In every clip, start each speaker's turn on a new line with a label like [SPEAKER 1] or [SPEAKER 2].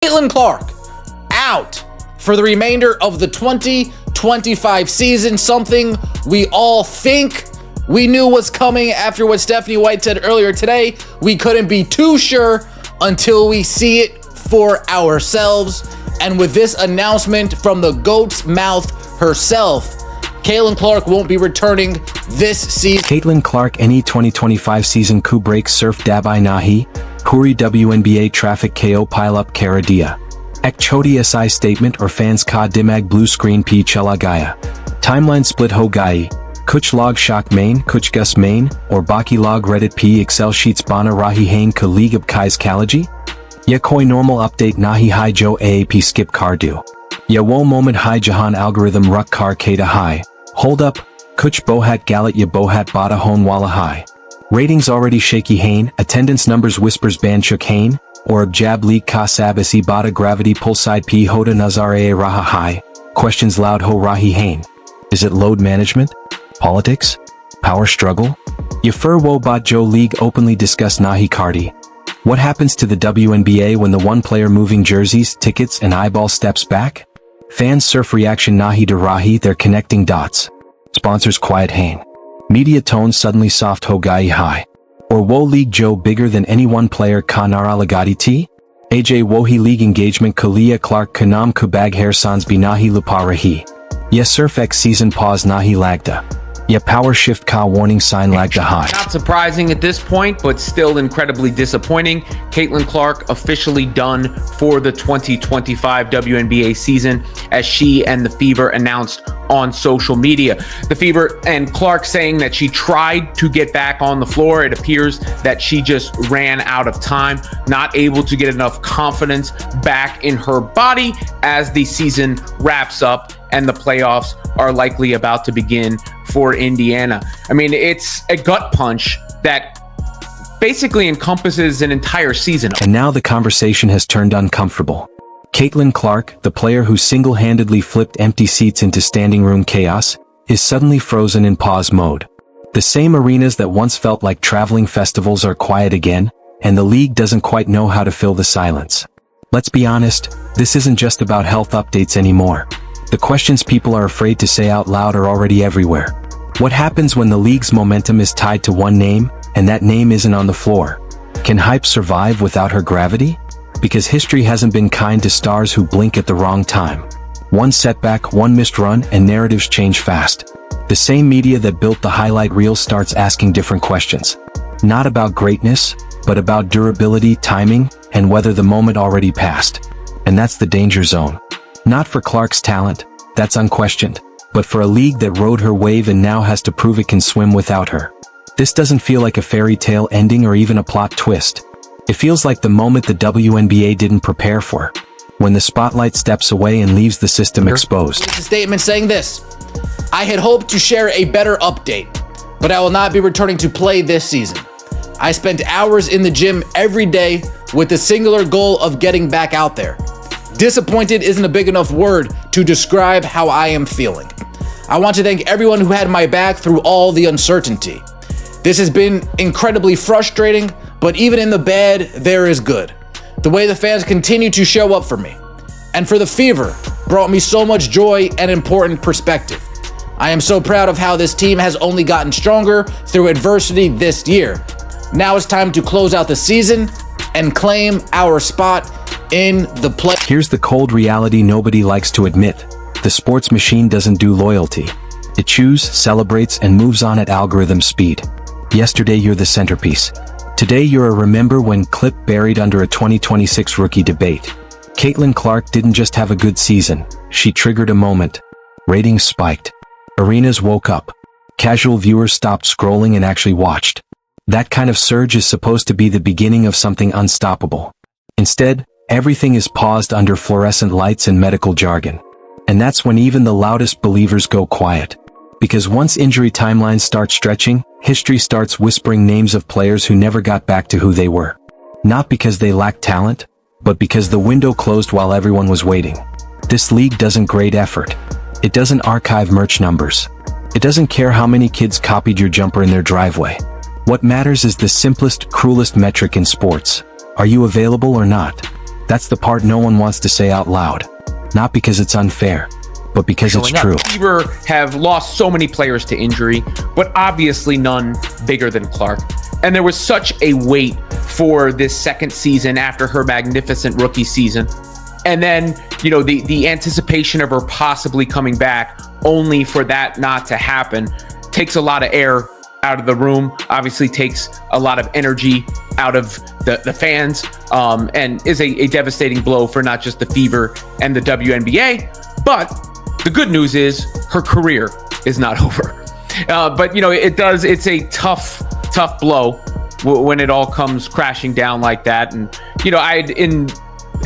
[SPEAKER 1] Caitlin Clark out for the remainder of the 2025 season, something we all think we knew was coming after what Stephanie White said earlier today. We couldn't be too sure until we see it for ourselves. And with this announcement from the GOAT's mouth herself, Caitlin Clark won't be returning this season.
[SPEAKER 2] Caitlin Clark any 2025 season ku break surf dabai nahi, puri WNBA traffic ko pile up kara dia. Ek choti si statement or fans ka dimag blue screen p chela gaya. Timeline split ho gayi. Kuch log shock main, kuch gus main, or baki log reddit p excel sheets bana rahi hain ka league of kais kalaji? Ya koi normal update nahi hai jo aap skip kar do. Ya wo moment hai jahan algorithm ruk kar kata hai. Hold up, kuch bohat galat ya bohat bada hon wala hai. Ratings already shaky hain, attendance numbers whispers ban chuk hain, or abjab league ka sabasi bada gravity pulside p hoda nazare raha hai. Questions loud ho rahi hain. Is it load management? Politics? Power struggle? Yafur wo bot jo league openly discuss nahi kardi. What happens to the WNBA when the one player moving jerseys, tickets and eyeball steps back? Fans surf reaction nahi de rahi, they're connecting dots. Sponsors quiet hain. Media tone suddenly soft ho gai high. Or wo league jo bigger than any one player ka nara lagadi ti? AJ wohi league engagement Kalia Clark kanam kubag hair sans binahi luparahi. Ya surf X season pause nahi lagda. Ya power shift ka warning sign lagda high.
[SPEAKER 3] Not surprising at this point, but still incredibly disappointing. Caitlin Clark officially done for the 2025 WNBA season, as she and the Fever announced on social media. The Fever and Clark saying that she tried to get back on the floor. It appears that she just ran out of time, not able to get enough confidence back in her body as the season wraps up and the playoffs are likely about to begin for Indiana. I mean, it's a gut punch that basically encompasses an entire season.
[SPEAKER 2] And now the conversation has turned uncomfortable. Caitlin Clark, the player who single-handedly flipped empty seats into standing room chaos, is suddenly frozen in pause mode. The same arenas that once felt like traveling festivals are quiet again, and the league doesn't quite know how to fill the silence. Let's be honest, this isn't just about health updates anymore. The questions people are afraid to say out loud are already everywhere. What happens when the league's momentum is tied to one name, and that name isn't on the floor? Can hype survive without her gravity? Because history hasn't been kind to stars who blink at the wrong time. One setback, one missed run, and narratives change fast. The same media that built the highlight reel starts asking different questions. Not about greatness, but about durability, timing, and whether the moment already passed. And that's the danger zone. Not for Clark's talent, that's unquestioned, but for a league that rode her wave and now has to prove it can swim without her. This doesn't feel like a fairy tale ending or even a plot twist. It feels like the moment the WNBA didn't prepare for, when the spotlight steps away and leaves the system exposed.
[SPEAKER 1] It's a statement saying this: I had hoped to share a better update, but I will not be returning to play this season. I spent hours in the gym every day with the singular goal of getting back out there. Disappointed isn't a big enough word to describe how I am feeling. I want to thank everyone who had my back through all the uncertainty. This has been incredibly frustrating, but even in the bad, there is good. The way the fans continue to show up for me, and for the Fever, brought me so much joy and important perspective. I am so proud of how this team has only gotten stronger through adversity this year. Now it's time to close out the season and claim our spot in the play.
[SPEAKER 2] Here's the cold reality nobody likes to admit. The sports machine doesn't do loyalty. It chews, celebrates, and moves on at algorithm speed. Yesterday you're the centerpiece. Today you're a remember when clip buried under a 2026 rookie debate. Caitlin Clark didn't just have a good season, she triggered a moment. Ratings spiked. Arenas woke up. Casual viewers stopped scrolling and actually watched. That kind of surge is supposed to be the beginning of something unstoppable. Instead, everything is paused under fluorescent lights and medical jargon. And that's when even the loudest believers go quiet. Because once injury timelines start stretching, history starts whispering names of players who never got back to who they were. Not because they lacked talent, but because the window closed while everyone was waiting. This league doesn't grade effort. It doesn't archive merch numbers. It doesn't care how many kids copied your jumper in their driveway. What matters is the simplest, cruelest metric in sports. Are you available or not? That's the part no one wants to say out loud. Not because it's unfair, but because it's true.
[SPEAKER 3] Fever have lost so many players to injury, but obviously none bigger than Clark. And there was such a wait for this second season after her magnificent rookie season. And then, the anticipation of her possibly coming back, only for that not to happen, takes a lot of air out of the room, obviously takes a lot of energy out of the fans, and is a devastating blow for not just the Fever and the WNBA. But the good news is her career is not over. But it's a tough blow when it all comes crashing down like that. And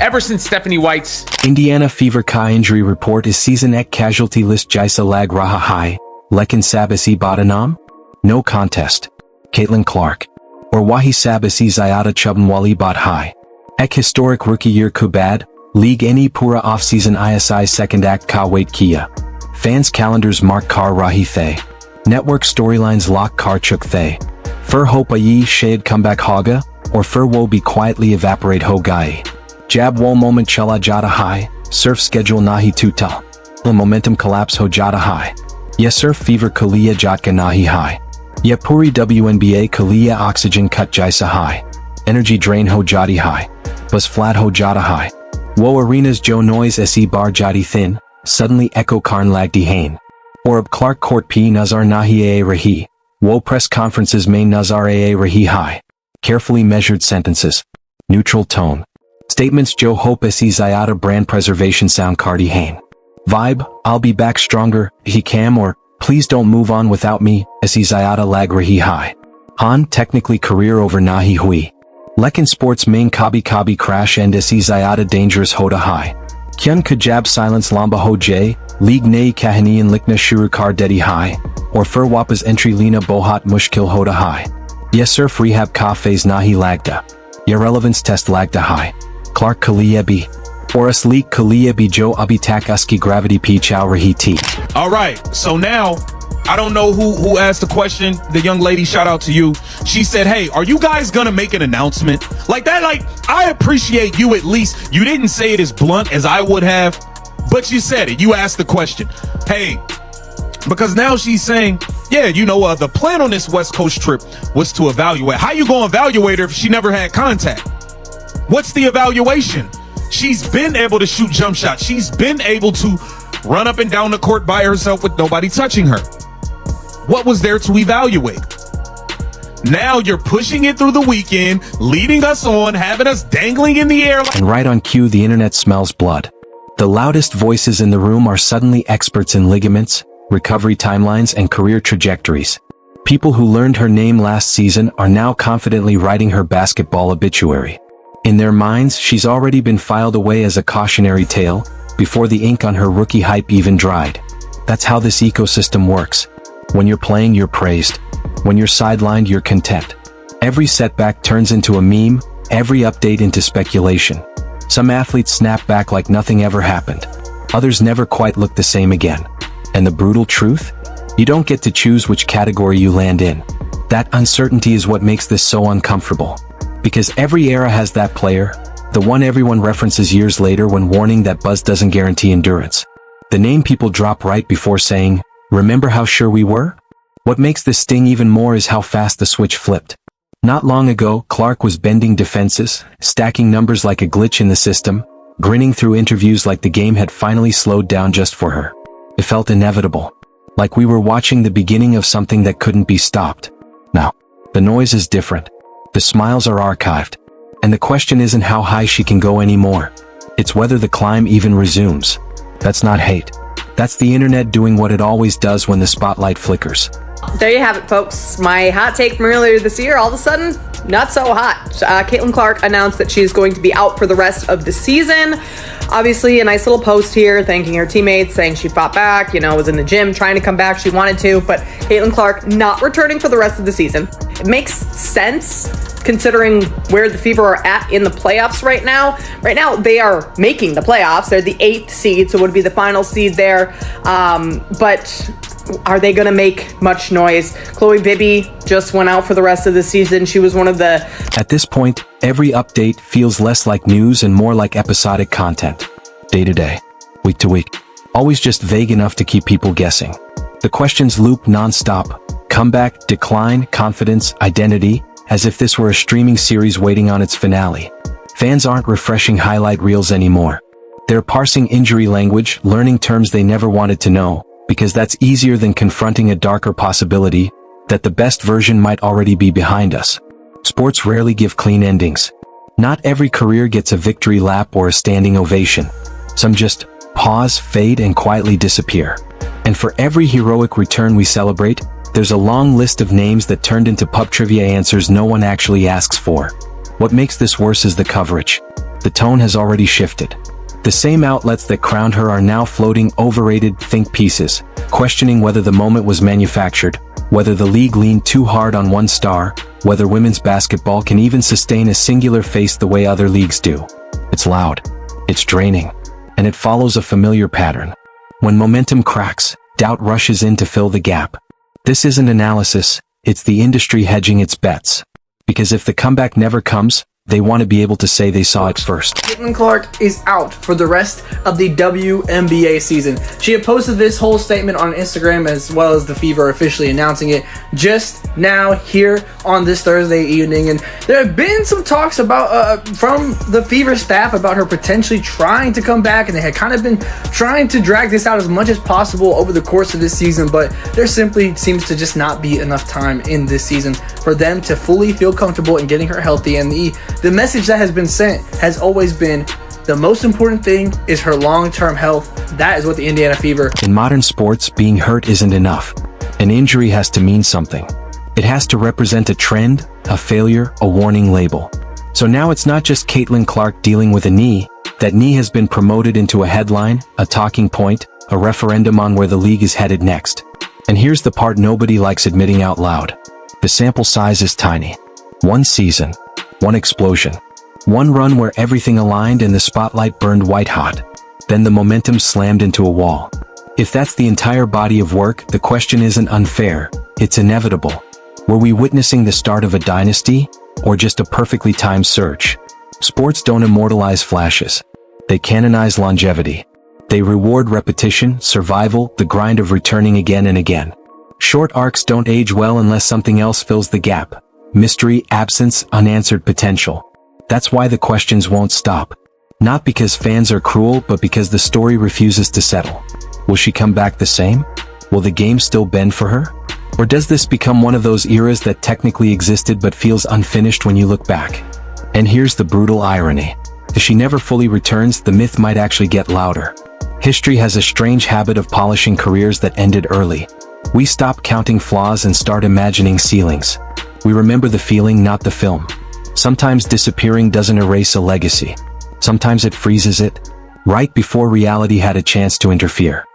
[SPEAKER 3] ever since Stephanie White's
[SPEAKER 2] Indiana Fever Ka injury report is season ek casualty list Jaisa Lag Raha Hai, Lekin Sabasi Badanam? No contest. Caitlin Clark. Or Wahi Sabasi Zayada Chubnwali Bat Hai. Ek historic rookie year Kubad, League Any Pura offseason ISI second act Ka Wait Kia. Fans calendars mark Kar Rahi Thay. Network storylines lock Kar Chuk Thay. Fur Hope Ayi Shade Comeback Haga, or Fur Wo Be Quietly Evaporate Ho Gai. Jab Wo Moment Chela Jada High, Surf Schedule Nahi Tuta. The Momentum Collapse Ho Jada High. Ya Surf Fever Kalia Jatka Nahi High. Ya Puri WNBA Kalia Oxygen Cut Jaisa High. Energy Drain Ho Jadi High. Bus Flat Ho Jada High. Wo Arenas Joe Noise Se Bar Jadi Thin, Suddenly Echo Karn Lagdi Hain. Or Ab Clark Court P Nazar Nahi A Rahi. Wo Press Conferences Main Nazar A Rahi High. Carefully measured sentences. Neutral tone. Statements Joe Hope Se Zayada Brand Preservation Sound Cardi Hain. Vibe, I'll be back stronger, he cam or, please don't move on without me, Se Zayada Lag Rahi High. Han, technically career over Nahi Hui. Lekin Sports Main Kabi Crash and Se Zayada Dangerous Hoda High. Kyun Kajab Silence Lamba Ho J, League Nei Kahanian Likna Shurukar Dedi High, or Fur Wapa's Entry Lina Bohat Mushkil Hoda High. Yes Surf Rehab Cafes Nahi Lagda. Ya Relevance Test Lagda High. Clark Kaliebi. Oris Leak Kaliebi Joe Abitak Uski Gravity P Chow Rahi T.
[SPEAKER 4] All right, so now, I don't know who asked the question. The young lady, shout out to you. She said, hey, are you guys gonna make an announcement? Like that, I appreciate you at least. You didn't say it as blunt as I would have, but you said it. You asked the question. Hey, because now she's saying, yeah, the plan on this West Coast trip was to evaluate. How you gonna evaluate her if she never had contact? What's the evaluation? She's been able to shoot jump shots. She's been able to run up and down the court by herself with nobody touching her. What was there to evaluate? Now you're pushing it through the weekend, leading us on, having us dangling in the air.
[SPEAKER 2] And right on cue, the internet smells blood. The loudest voices in the room are suddenly experts in ligaments, recovery timelines, and career trajectories. People who learned her name last season are now confidently writing her basketball obituary. In their minds, she's already been filed away as a cautionary tale, before the ink on her rookie hype even dried. That's how this ecosystem works. When you're playing, you're praised. When you're sidelined, you're content. Every setback turns into a meme, every update into speculation. Some athletes snap back like nothing ever happened. Others never quite look the same again. And the brutal truth? You don't get to choose which category you land in. That uncertainty is what makes this so uncomfortable. Because every era has that player, the one everyone references years later when warning that buzz doesn't guarantee endurance. The name people drop right before saying, remember how sure we were? What makes this sting even more is how fast the switch flipped. Not long ago, Clark was bending defenses, stacking numbers like a glitch in the system, grinning through interviews like the game had finally slowed down just for her. It felt inevitable. Like we were watching the beginning of something that couldn't be stopped. Now, the noise is different. The smiles are archived. And the question isn't how high she can go anymore. It's whether the climb even resumes. That's not hate. That's the internet doing what it always does when the spotlight flickers.
[SPEAKER 5] There you have it, folks. My hot take from earlier this year, all of a sudden, not so hot. Caitlin Clark announced that she's going to be out for the rest of the season. Obviously, a nice little post here thanking her teammates, saying she fought back, was in the gym trying to come back. She wanted to, but Caitlin Clark not returning for the rest of the season. It makes sense considering where the Fever are at in the playoffs right now. Right now, they are making the playoffs. They're the 8th seed, so it would be the final seed there. But are they going to make much noise? Chloe Bibby just went out for the rest of the season. She was one of the...
[SPEAKER 2] At this point, every update feels less like news and more like episodic content. Day to day, week to week. Always just vague enough to keep people guessing. The questions loop non-stop. Comeback, decline, confidence, identity, as if this were a streaming series waiting on its finale. Fans aren't refreshing highlight reels anymore. They're parsing injury language, learning terms they never wanted to know, because that's easier than confronting a darker possibility, that the best version might already be behind us. Sports rarely give clean endings. Not every career gets a victory lap or a standing ovation. Some just pause, fade, and quietly disappear. And for every heroic return we celebrate, there's a long list of names that turned into pub trivia answers no one actually asks for. What makes this worse is the coverage. The tone has already shifted. The same outlets that crowned her are now floating overrated think pieces, questioning whether the moment was manufactured, whether the league leaned too hard on one star, whether women's basketball can even sustain a singular face the way other leagues do. It's loud, it's draining, and it follows a familiar pattern. When momentum cracks, doubt rushes in to fill the gap. This isn't analysis, it's the industry hedging its bets. Because if the comeback never comes, they want to be able to say they saw it first.
[SPEAKER 6] Caitlin Clark is out for the rest of the WNBA season. She had posted this whole statement on Instagram as well as the Fever officially announcing it just now here on this Thursday evening. And there have been some talks about from the Fever staff about her potentially trying to come back, and they had kind of been trying to drag this out as much as possible over the course of this season, but there simply seems to just not be enough time in this season for them to fully feel comfortable in getting her healthy. And the message that has been sent has always been the most important thing is her long-term health. That is what the Indiana Fever...
[SPEAKER 2] In modern sports, being hurt isn't enough. An injury has to mean something. It has to represent a trend, a failure, a warning label. So now it's not just Caitlin Clark dealing with a knee. That knee has been promoted into a headline, a talking point, a referendum on where the league is headed next. And here's the part nobody likes admitting out loud. The sample size is tiny. One season. One explosion. One run where everything aligned and the spotlight burned white hot. Then the momentum slammed into a wall. If that's the entire body of work, the question isn't unfair, it's inevitable. Were we witnessing the start of a dynasty, or just a perfectly timed surge? Sports don't immortalize flashes. They canonize longevity. They reward repetition, survival, the grind of returning again and again. Short arcs don't age well unless something else fills the gap. Mystery, absence, unanswered potential. That's why the questions won't stop. Not because fans are cruel, but because the story refuses to settle. Will she come back the same? Will the game still bend for her? Or does this become one of those eras that technically existed but feels unfinished when you look back? And here's the brutal irony. If she never fully returns, the myth might actually get louder. History has a strange habit of polishing careers that ended early. We stop counting flaws and start imagining ceilings. We remember the feeling, not the film. Sometimes disappearing doesn't erase a legacy. Sometimes it freezes it, right before reality had a chance to interfere.